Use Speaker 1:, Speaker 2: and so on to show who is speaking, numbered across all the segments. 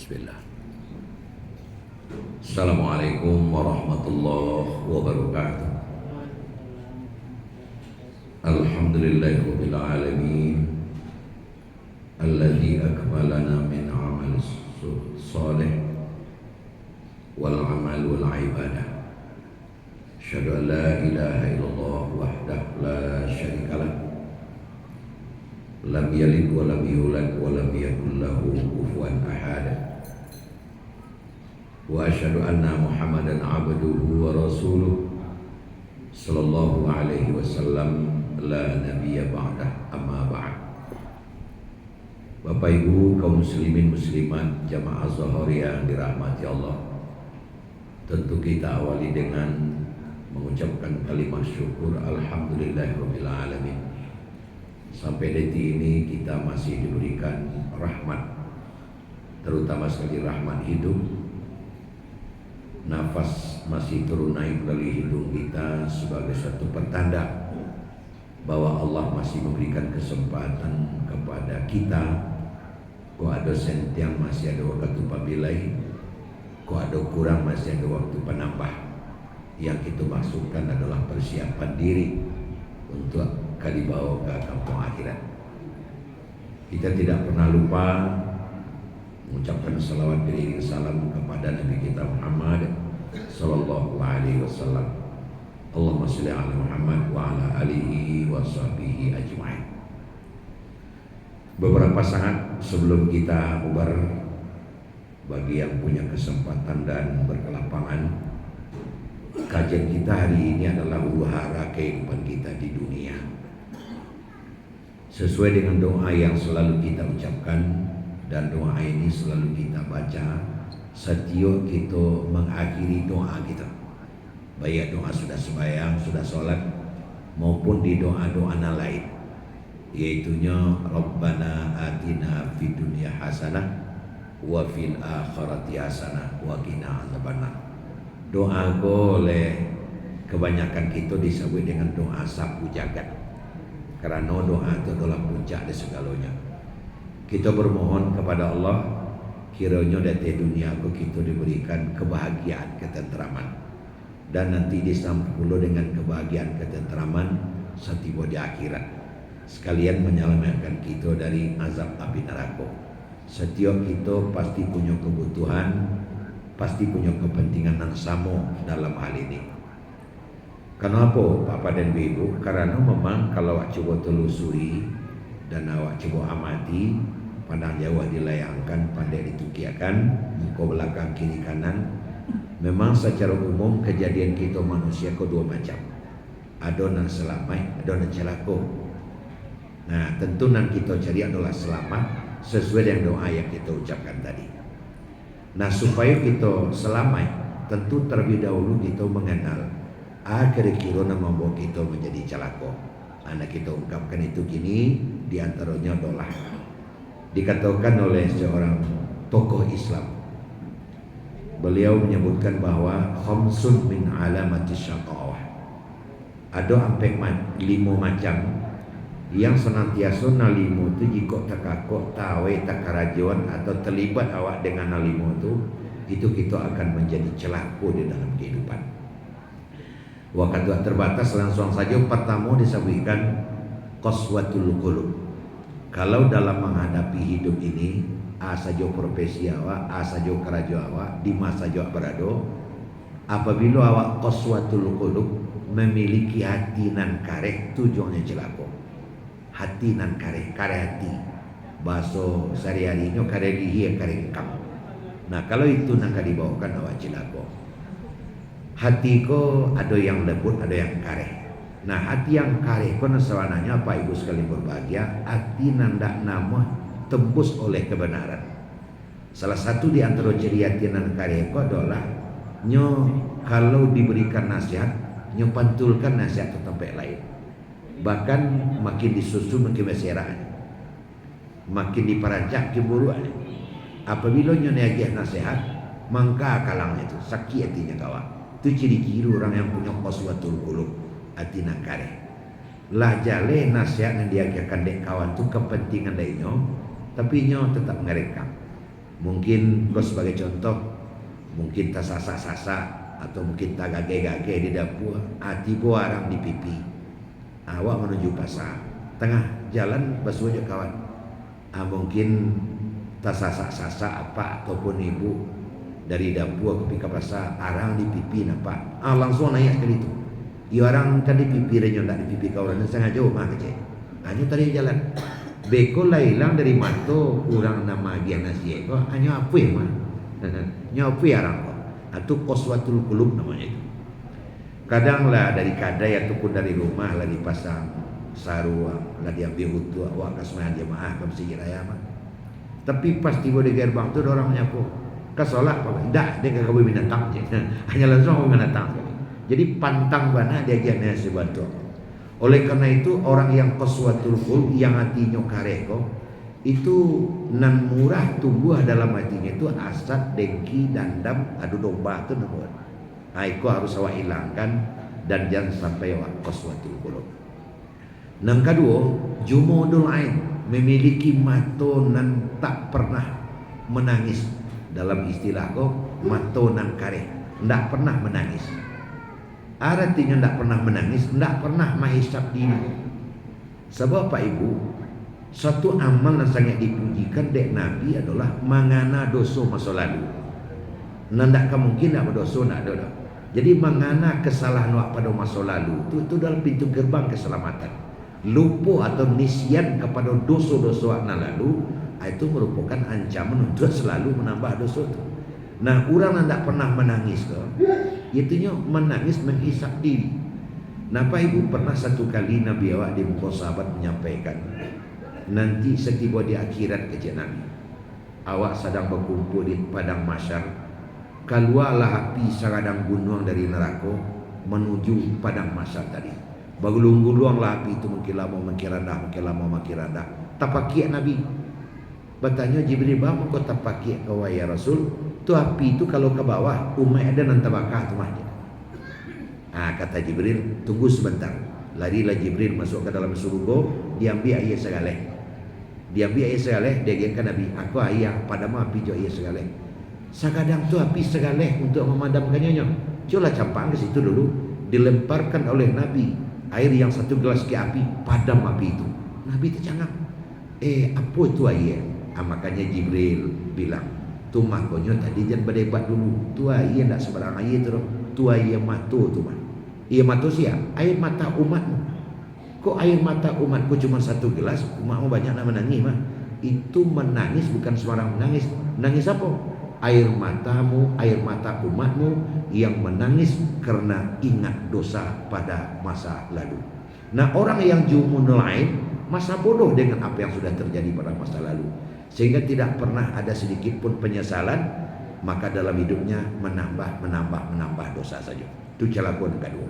Speaker 1: Bismillah. Assalamualaikum warahmatullahi wabarakatuh. Alhamdulillahirabbil alamin alladzi akmalana min amal salih wal amal wal ibadah. Asyhadu an la ilaha illallah wahdahu la syarikalah. Lam yalid wa lam yulad wa lam yakul lahu kufuwan ahad. Wa asyhadu anna Muhammadan abduhu wa rasuluh sallallahu alaihi wasallam la nabiyya ba'dah amma ba'd. Bapak Ibu kaum muslimin muslimat jamaah Zuhur yang dirahmati Allah, tentu kita awali dengan mengucapkan kalimat syukur alhamdulillahirabbil alamin. Sampai detik ini kita masih diberikan rahmat, terutama sekali rahmat hidup. Nafas masih turun naik dari hidung kita sebagai satu pertanda bahwa Allah masih memberikan kesempatan kepada kita. Kau ada sentiang masih ada waktu pabilai, kau ada kurang masih ada waktu penambah. Yang kita maksudkan adalah persiapan diri untuk dibawa ke kampung akhirat. Kita tidak pernah lupa mengucapkan salawat beriring salam kepada Nabi kita Muhammad sallallahu alaihi wasallam. Allahumma shalli ala Muhammad wa ala alihi wa sahbihi ajma'in. Beberapa saat sebelum kita bubar, bagi yang punya kesempatan dan berkelapangan, kajian kita hari ini adalah huru-hara kehidupan kita di dunia. Sesuai dengan doa yang selalu kita ucapkan, dan doa ini selalu kita baca setiap kita mengakhiri doa kita, baik doa sudah sembahyang, sudah sholat, maupun di doa-doa lain, yaitunya Rabbana atina fid dunya hasanah wa fil akhirati hasanah wa qina azabannar. Doa boleh kebanyakan kita disebut dengan doa sapu jagat, karena doa itu adalah puncak dari segalanya. Kita bermohon kepada Allah, kiranya dari dunia aku kita diberikan kebahagiaan, ketenteraman, dan nanti disambung dengan kebahagiaan, ketenteraman setiba di akhirat, sekalian menyelamatkan kita dari azab api neraka. Setiap kita pasti punya kebutuhan, pasti punya kepentingan yang sama dalam hal ini. Kenapa Bapak dan Ibu? Karena memang kalau awak coba telusuri dan awak coba amati, pandang jauh dilayangkan, pandai ditukiakan, muka belakang kiri kanan, memang secara umum kejadian kita manusia kedua macam. Ada yang selamat, ada yang celaka. Nah, tentu yang kita cari adalah selamat sesuai dengan doa yang kita ucapkan tadi. Nah, supaya kita selamat, tentu terlebih dahulu kita mengenal kira-kira nama membawa kita menjadi celaka. Anak kita ungkapkan itu gini, diantaranya adalah dikatakan oleh seorang tokoh Islam. Beliau menyebutkan bahwa khamsun min alamati syaqawah. Ada sampai 5 macam yang senantiasa nalimo itu jika terkakuk, tawe, takarajuan atau terlibat awak dengan nalimo itu kita akan menjadi celaka di dalam kehidupan. Waktu terbatas, langsung saja pertama disebutkan qaswatul qulub. Kalau dalam menghadapi hidup ini, saja profesi awak, saja kerja awak, di masa awak berada, apabila awak qaswatul qulub, memiliki hati nan kareh, tujuannya celaka. Hati nan kareh hati. Bahasa sehari-harinya kareh gigi, kareh engkau. Nah, kalau itu nak dibawakan awak celaka. Hatiku ada yang lembut, ada yang kareh. Nah, hati yang kareh kono sebenarnya Pak Ibu sekalian berbahagia, hati nandak nama tembus oleh kebenaran. Salah satu di antara ciri hati nan kareh itu adalah kalau diberikan nasihat, pantulkan nasihat ke tempat lain. Bahkan makin disusun makin berserah, makin diperancak keburuan. Apabila nasihat nasihat, maka kalangnya itu sakit hatinya kawan. Itu ciri-ciri orang yang punya qaswatul qulub, hati nak kareh. Lah jale nasihat yang diajarkan dek kawan tu kepentingan lainnya, tapi nyo tetap ngerekam. Mungkin kau sebagai contoh, mungkin tak sasak-sasak atau mungkin tak gage-gage di dapur, tiba orang di pipi. Awak menuju pasar, tengah jalan basuh aja kawan. Mungkin tak sasak-sasak apa ataupun ibu dari dapur ke pasar, arang di pipi nampak. Langsung naik sekali itu. Ya orang kan di pipi renyo tak di pipi kawan, sangat jauh mah kecil. Hanya tadi jalan. Beko lah hilang dari mata orang nama dia nasi kok hanya apa ya mah. Nyapu arang kok. Itu qaswatul qulub namanya itu. Kadang lah dari kadai ataupun dari rumah lah dipasang saru lah diambil hutu awak kasmahan jemaah ke masjid raya mah. Tapi pas tiba di gerbang tu orang menyapu. Kasolat apa? Dah dia kagak boleh binatang je. Hanya langsung binatang. Jadi pantang bana dia giana sebantu. Oleh karena itu orang yang qaswatul qulub yang hatinya kareko itu nan murah tumbuh dalam hatinya itu hasad, dengki, dendam, adu domba itu namanya. Itu harus awak hilangkan dan jangan sampai awak qaswatul qulub. Yang kedua, jumudul ain, memiliki mata nan tak pernah menangis. Dalam istilah kau mata nan kareh, tidak pernah menangis. Artinya tidak pernah menangis, tidak pernah menghisap diri. Sebab Pak Ibu, satu amal yang sangat dipujikan dek Nabi adalah mengana dosa masa lalu. Tidak mungkin nak berdosa, nak ada. Jadi mengana kesalahan awak pada masa lalu itu dalam pintu gerbang keselamatan. Lupa atau nisyan kepada dosa-dosa awak lalu itu merupakan ancaman untuk selalu menambah dosa itu. Nah, orang yang tidak pernah menangis ke, itunya menangis menghisap diri. Napa Ibu pernah satu kali Nabi awak di muka sahabat menyampaikan, nanti setiba di akhirat kejadian Nabi, awak sedang berkumpul di padang mahsyar, keluarlah api seradang gunung dari neraka menuju padang mahsyar tadi. Bagulung-gulunglah api itu makin lama makin rendah, makin lama makin rendah. Tapakiak Nabi. Bertanya Jibril, "Bang, kau tapakiak kau ya Rasul? Tu api itu kalau ke bawah umat ada nan tabakah tu mah." Kata Jibril, "Tunggu sebentar." Larilah Jibril masuk ke dalam surga, diambil air segaleh. Diambil air segaleh, dia giangkan Nabi, "Aku ayah padamu api jo air segaleh." Sakadang tu api segaleh untuk memadamkannya. Coba campang ke situ dulu, dilemparkan oleh Nabi air yang satu gelas ke api, padam api itu. Nabi tercengang. Apa itu air? Makanya Jibril bilang, "Tu makanya tadi jangan berdebat dulu. Tu air tak sembarang air tu. Tu air mata tu mah. Air mata siapa? Air mata umatmu. Kok air mata umatku cuma satu gelas, umatmu banyak nak menangis mah. Itu menangis bukan sembarang menangis. Menangis apa? Air matamu, air mata umatmu yang menangis karena ingat dosa pada masa lalu." Nah, orang yang jumunul ain masa bodoh dengan apa yang sudah terjadi pada masa lalu, sehingga tidak pernah ada sedikit pun penyesalan, maka dalam hidupnya menambah dosa saja. Itu celakuan yang kedua.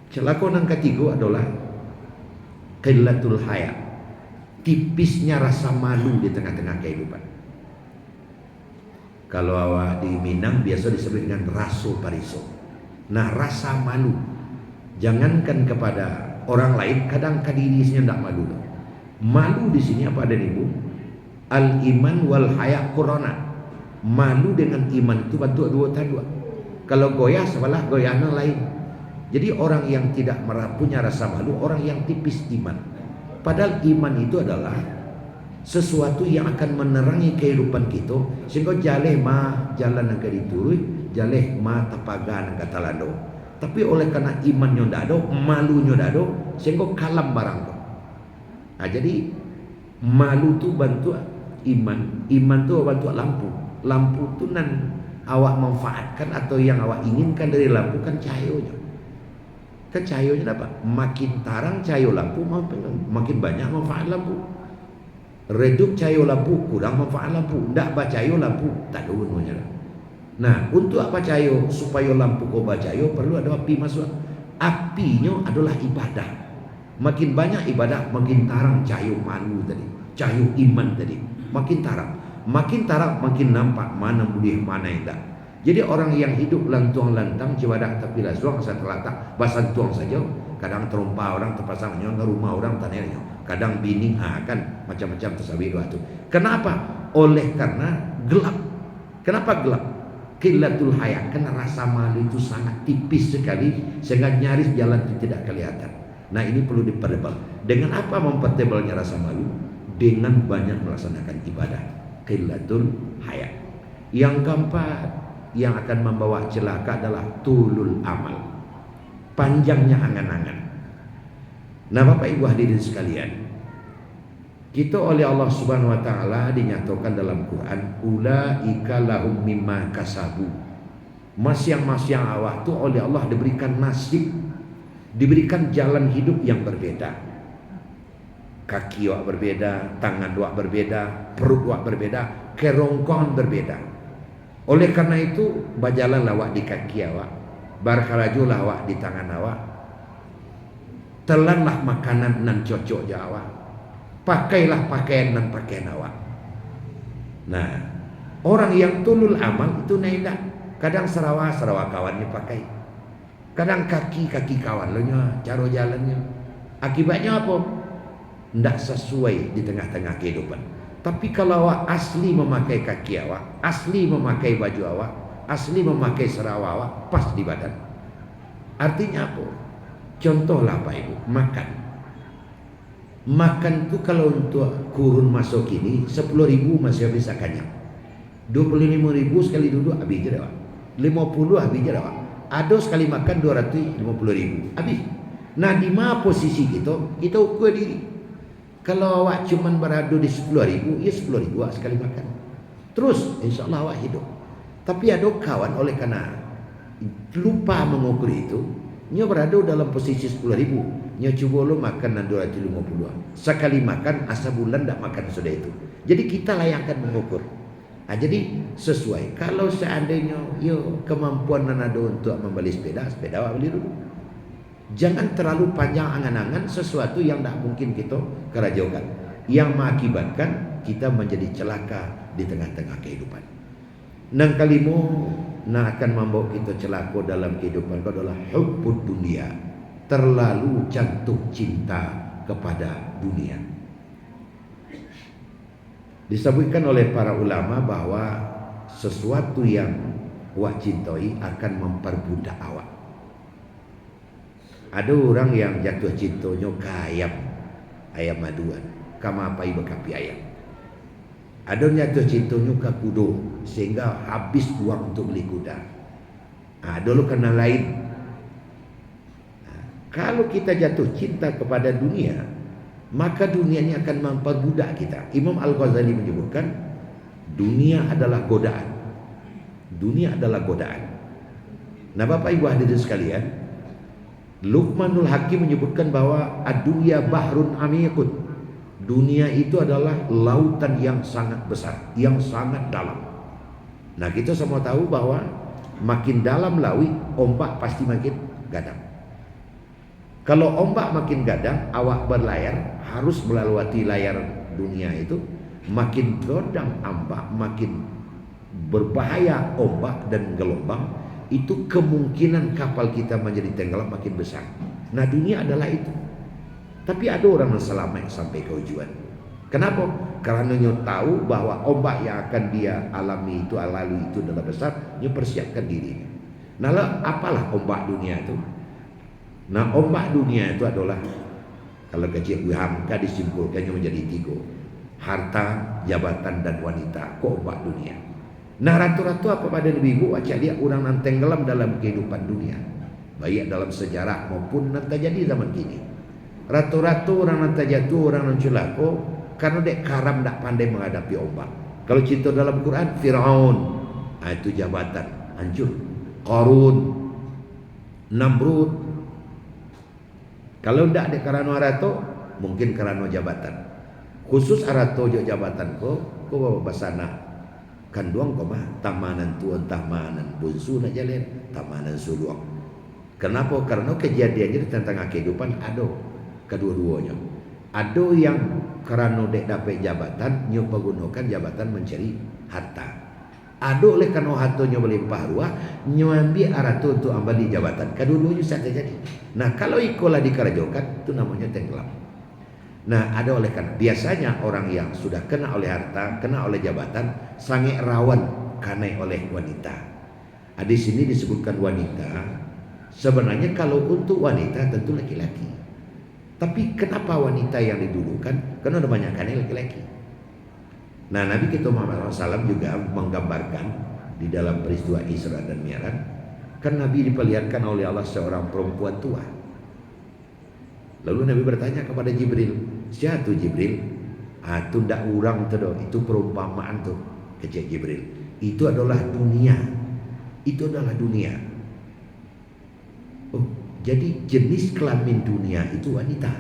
Speaker 1: Celakuan yang ketiga adalah qillatul haya, tipisnya rasa malu di tengah-tengah kehidupan. Kalau awak di Minang biasa disebut dengan raso pariso. Nah, rasa malu, jangankan kepada orang lain, kadang ke diri sendiri tidak malu. Malu di sini apa ada Ibu? Al iman wal haya qurana. Malu dengan iman itu bantu dua. Kalau goyah sebelah goyahnya lain. Jadi orang yang tidak punya rasa malu, orang yang tipis iman. Padahal iman itu adalah sesuatu yang akan menerangi kehidupan kita, sehingga jaleh ma jalan yang diturui, jaleh ma tapagan kata lado. Tapi oleh karena imannya ndak ada, malunya ndak ada, sehingga kalam barang tu. Jadi malu tu bantu iman tu bantu lampu tu nan awak manfaatkan atau yang awak inginkan dari lampu kan cahayanya. Kan cahayanya apa? Makin tarang cahaya lampu, makin banyak manfaat lampu. Redup cahaya lampu, kurang manfaat lampu. Ndak bacahaya lampu, tak ada gunanya. Nah, untuk apa cahaya? Supaya lampu kau bacahaya perlu ada api masuk. Apinya adalah ibadah. Makin banyak ibadah, makin tarang cahaya malu tadi, cahaya iman tadi, makin tarang, makin nampak mana boleh mana yang tak. Jadi orang yang hidup lantuang-lantang cibadah tapi lasuang setelah tak basah tuang saja, kadang terumpa orang terpasangnya ke rumah orang tanahnya, kadang bini kan macam-macam tersabit waktu. Kenapa? Oleh karena gelap. Kenapa gelap? Qillatul haya, karena rasa malu itu sangat tipis sekali sehingga nyaris jalan itu tidak kelihatan. Nah, ini perlu dipertebal. Dengan apa mempertebalnya rasa malu? Dengan banyak melaksanakan ibadah. Qillatul haya. Yang keempat yang akan membawa celaka adalah tulul amal, panjangnya angan-angan. Nah, Bapak Ibu hadirin sekalian, kita oleh Allah Subhanahu wa taala dinyatakan dalam Quran, ulaika lahum mimma kasabu. Masyang-masyang awak tu oleh Allah diberikan nasib, diberikan jalan hidup yang berbeda. Kaki awak berbeda, tangan awak berbeda, perut awak berbeda, kerongkongan berbeda. Oleh karena itu, berjalan awak di kaki awak, berkarajulah awak di tangan awak, telanlah makanan nan cocok awak, pakailah pakaian dan pakaian awak. Nah, orang yang tulul amal itu nailah. Kadang serawa kawannya pakai, kadang kaki kawan lo nya, cara jalannya. Akibatnya apa? Tidak sesuai di tengah-tengah kehidupan. Tapi kalau awak asli memakai kaki awak, asli memakai baju awak, asli memakai serawa awak, pas di badan. Artinya apa? Contohlah Pak Ibu, makan. Makan itu kalau untuk kurun masuk ini 10.000 masih bisa kenyang. 25.000 sekali duduk habis je dah. 50 habis je dah. Ada sekali makan 250.000 habis. Nah, di mana posisi kita ukur diri. Kalau awak cuman berada di 10.000, ya 10.000 sekali makan. Terus insya-Allah awak hidup. Tapi ada kawan oleh karena lupa mengukur itu, nya berada dalam posisi 10.000. Nya cuba lo makan 250. Sekali makan asa bulan tak makan sudah itu. Jadi kita lah yang akan mengukur. Nah, jadi sesuai. Kalau seandainya kemampuan ada untuk membeli sepeda awak beli dulu. Jangan terlalu panjang angan-angan sesuatu yang tak mungkin kita kerjakan, yang mengakibatkan kita menjadi celaka di tengah-tengah kehidupan. Nang kalimu akan membawa kita celaka dalam kehidupan adalah hubbud dunia, terlalu jatuh cinta kepada dunia. Disebutkan oleh para ulama bahwa sesuatu yang awak cintai akan memperbudak awak. Ada orang yang jatuh cintanya ke ayam maduan, kama apa bekapi ayam. Ada yang jatuh cintanya ke kuda, sehingga habis uang untuk beli kuda. Ada lo kena lain. Kalau kita jatuh cinta kepada dunia, maka dunia ini akan memperbudak kita. Imam Al-Ghazali menyebutkan, dunia adalah godaan. Dunia adalah godaan. Nah, Bapak Ibu hadirin sekalian, Luqmanul Hakim menyebutkan bahwa ad-dunya bahrun amiqun. Dunia itu adalah lautan yang sangat besar, yang sangat dalam. Nah, kita semua tahu bahwa makin dalam laut, ombak pasti makin gadang. Kalau ombak makin gadang, awak berlayar harus melalui layar dunia itu. Makin godang ombak, makin berbahaya ombak dan gelombang. Itu kemungkinan kapal kita menjadi tenggelam makin besar. Nah, dunia adalah itu. Tapi ada orang yang selamat sampai ke tujuan. Kenapa? Karena dia tahu bahwa ombak yang akan dia alami itu, lalui itu adalah besar. Dia persiapkan diri. Nah, apalah ombak dunia itu? Nah, ombak dunia itu adalah, kalau kecil Hamka disimpulkannya menjadi 3. Harta, jabatan, dan wanita. Kok ombak dunia? Nah, ratu-ratu apa pada ibu acak lihat orang yang tenggelam dalam kehidupan dunia, baik dalam sejarah maupun nanti jadi zaman kini. Ratu-ratu orang yang terjatuh, orang yang celaka karena dek karam tak pandai menghadapi ombak. Kalau cerita dalam Quran, Firaun, itu jabatan hancur. Qarun, Namrud. Kalau tidak dek karena ratu, mungkin karena jabatan. Khusus ratu jabatan ko basana. Kanduang koma tamanan tuan tamanan bunsu nak jalan tamanan suluang. Kenapa? Karena kejadiannya tentang kehidupan ada kedua-duanya. Ada yang kerana dek dapat jabatan, nyoba gunakan jabatan mencari harta. Ada oleh karena hartanya melimpah ruah, nyambi aratu untuk ambil di jabatan. Kedua-duanya saja terjadi. Nah, kalau ikolah dikerjakan, itu namanya tenggelam. Nah, ada oleh karena biasanya orang yang sudah kena oleh harta, kena oleh jabatan, sangat rawan kena oleh wanita. Di sini disebutkan wanita. Sebenarnya kalau untuk wanita tentu laki-laki. Tapi kenapa wanita yang didulukan? Karena ada banyak kali laki-laki. Nah, Nabi kita Muhammad SAW juga menggambarkan di dalam peristiwa Isra dan Mi'raj, kan Nabi diperlihatkan oleh Allah seorang perempuan tua. Lalu Nabi bertanya kepada Jibril, siapa tu Jibril? Tu ndak urang tu doh, itu perumpamaan tu, kecil Jibril. Itu adalah dunia. Itu adalah dunia. Oh, jadi jenis kelamin dunia itu wanita.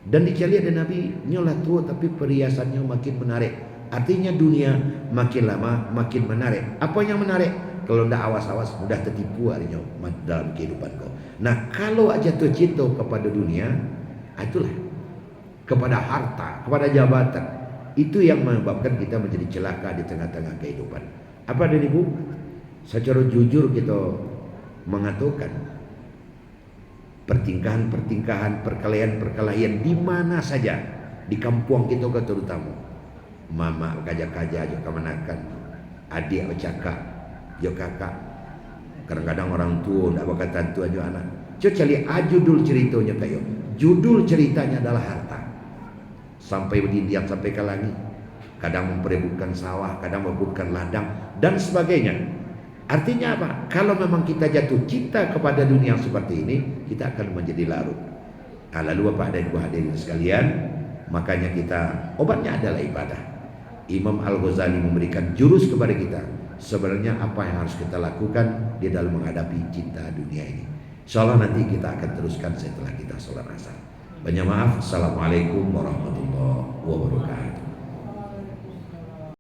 Speaker 1: Dan dicari ada Nabi nyolah tua tapi perhiasannya makin menarik. Artinya dunia makin lama makin menarik. Apa yang menarik? Kalau ndak awas-awas mudah tertipu harinya dalam kehidupan kau. Nah, kalau aja jatuh cinta kepada dunia, itulah kepada harta, kepada jabatan, itu yang menyebabkan kita menjadi celaka di tengah-tengah kehidupan. Apa dan Ibu? Secara jujur kita mengatakan pertingkahan-pertingkahan, perkelahian-perkelahian di mana saja di kampung kita terutama. Mama kaja-kaja juga menakan, adik bercakap, jo kakak. Kadang-kadang orang tua nak berkata tu aja anak. Coba cari judul ceritanya kayo. Judul ceritanya adalah harta. Sampai berdiam sampai ke langit. Kadang memperebutkan sawah, kadang memperebutkan ladang dan sebagainya. Artinya apa? Kalau memang kita jatuh cinta kepada dunia yang seperti ini, kita akan menjadi larut. Lalu Bapak dan Ibu hadirin sekalian, makanya kita obatnya adalah ibadah. Imam Al-Ghazali memberikan jurus kepada kita. Sebenarnya apa yang harus kita lakukan di dalam menghadapi cinta dunia ini. Insyaallah nanti kita akan teruskan setelah kita sholat asar. Banyak maaf. Assalamualaikum warahmatullahi wabarakatuh.